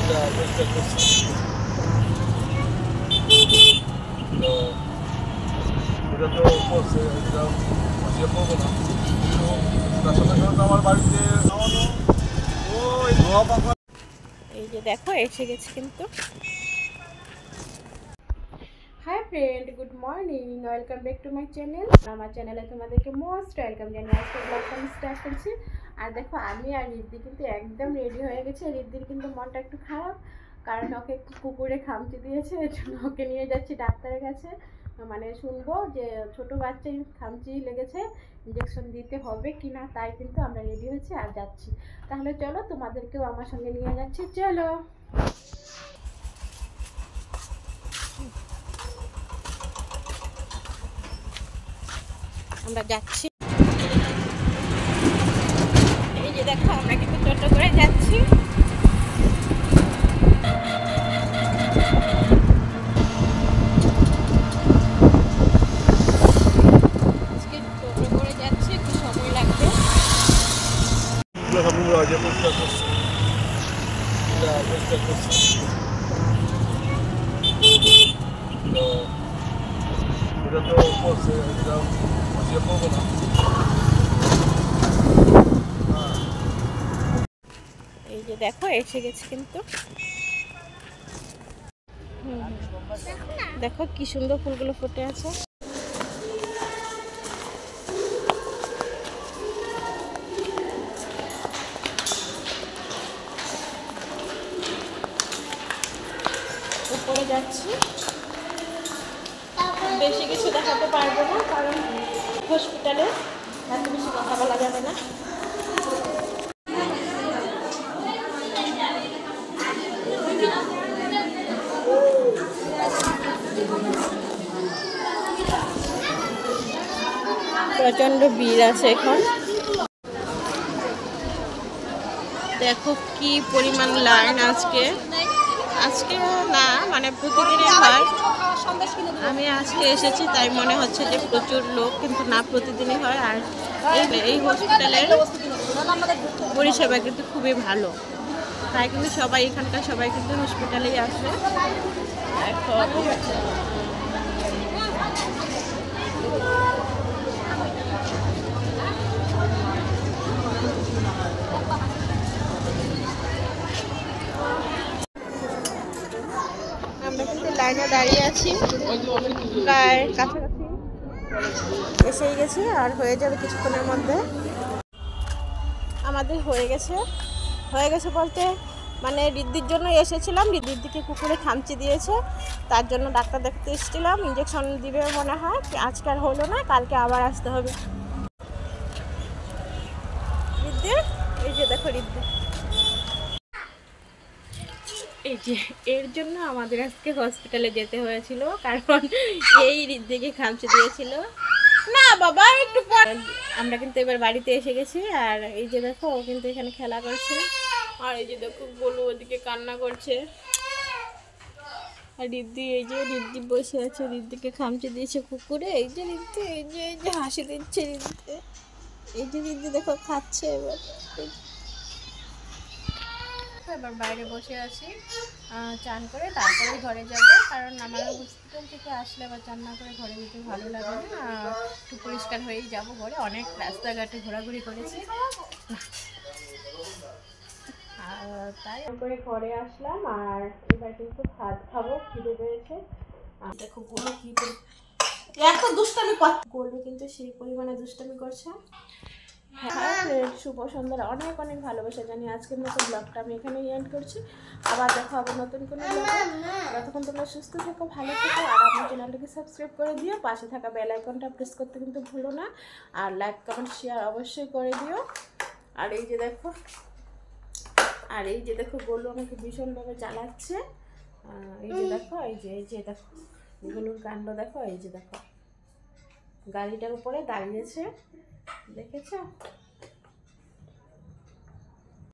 চেষ্টা করছি। তো এটা তো করছে, এটা বুঝিয়ে পড়বো না, কিন্তু তার সাথে সাথে তো আমার বাড়িতে খাওয়ানো ওই ধোয়া পাকা। এই যে দেখো এসে গেছে কিন্তু। Hi friend, good morning, welcome back to my channel. আমার চ্যানেলে তোমাদেরকে মোস্ট ওয়েলকাম জানিয়ে আজকে ব্লগটা আমি স্টার্ট করছি। আর দেখো আমি আর রিদ্ধি কিন্তু একদম রেডি হয়ে গেছে। রিদ্ধির কিন্তু মনটা একটু খারাপ, কারণ ওকে একটু কুকুরে খামচি দিয়েছে, এর জন্য ওকে নিয়ে যাচ্ছি ডাক্তারের কাছে। মানে শুনবো যে ছোট বাচ্চাই খামচি লেগেছে, ইঞ্জেকশন দিতে হবে কি না, তাই কিন্তু আমরা রেডি হয়েছি আর যাচ্ছি। তাহলে চলো তোমাদেরকেও আমার সঙ্গে নিয়ে যাচ্ছি, চলো আমরা যাচ্ছি। এই যে দেখো আমরা কিন্তু টোটো করে যাচ্ছি। আজকে টোটো করে যাচ্ছি, একটু সময় লাগবে। চেষ্টা করছি, চেষ্টা করছি। তো এটা তো করছে, এটা বুঝিয়ে পড়বো না। এই যে দেখো এসে গেছে কিন্তু। দেখো কি সুন্দর ফুলগুলো ফুটে আছে। উপরে যাচ্ছি, বেশি কিছু দেখাতে পারবো না, কারণ হসপিটালে এত বেশি কথা বলা যাবে না। প্রচন্ড ভিড় আছে এখন। দেখো কি পরিমাণ লাইন আজকে। আজকে না, মানে প্রতিদিনই হয়। আমি আজকে এসেছি তাই মনে হচ্ছে যে প্রচুর লোক, কিন্তু না, প্রতিদিনই হয়। আর এই হসপিটালের পরিষেবা কিন্তু খুবই ভালো, তাই কিন্তু সবাই এখানকার সবাই কিন্তু হসপিটালেই আসে। আমরা কিন্তু লাইনে দাঁড়িয়ে আছি, প্রায় কাছাকাছি এসেই গেছি, আর হয়ে যাবে কিছুক্ষণের মধ্যে। আমাদের হয়ে গেছে বলতে, মানে রিদ্ধির জন্য এসেছিলাম। রিদ্ধিকে কুকুরে খামচি দিয়েছে, তার জন্য ডাক্তার দেখতে এসেছিলাম। ইঞ্জেকশন দিবে মনে হয়, আজকে আর হলো না, কালকে আবার আসতে হবে। রিদ্ধি, এই যে দেখো রিদ্ধি, এই যে এর জন্য আমাদের আজকে হসপিটালে যেতে হয়েছিল, কারণ এই রিদ্ধিকে খামচি দিয়েছিল। না বাবা, একটু পর। আমরা কিন্তু এবার বাড়িতে এসে গেছি। আর এই যে দেখো ও কিন্তু এখানে খেলা করছে, আর এই যে দেখো গোলু ওদিকে কান্না করছে। আর রিদ্ধি, এই যে রিদ্ধি বসে আছে, রিদ্ধিকে খামচি দিয়েছে কুকুরে। এই যে রিদ্ধি, এই যে হাসি দিচ্ছে রিদ্ধিতে। এই যে রিদ্ধি দেখো খাচ্ছে। এবার বাইরে বসে আছি, চান করে তারপরে ঘরে যাব, কারণ আমার হসপিটাল থেকে আসলে আবার চান না করে ঘরে যেতে ভালো লাগে না। একটু পরিষ্কার হয়েই যাব ঘরে, অনেক রাস্তাঘাটে ঘোরাঘুরি করেছি, তাই করে ঘরে আসলাম। আর এবার কিন্তু ভাত খাবো, খিদে পেয়েছে। আর দেখো গোলু কি এত দুষ্টামি করছে, গোলু কিন্তু সেই পরিমাণে দুষ্টামি করছে। হ্যাঁ, শুভ সন্ধ্যার অনেক অনেক ভালোবাসা জানি। আজকের মতো ব্লগটা আমি এখানেই এন্ড করছি। আবার দেখা হবে নতুন কোনো ব্লগে। ততক্ষণ তোমরা সুস্থ থেকো, ভালো থেকো, আর আমার চ্যানেলটাকে সাবস্ক্রাইব করে দিও। পাশে থাকা বেল আইকনটা প্রেস করতে কিন্তু ভুলো না। আর লাইক কমেন্ট শেয়ার অবশ্যই করে দিও। আর এই যে দেখো গোলু আমাকে ভীষণভাবে জ্বালাচ্ছে। এই যে দেখো, এই যে দেখো গোলুর কাণ্ড দেখো। এই যে দেখো গাড়িটার উপরে দাঁড়িয়েছে, দেখেছো?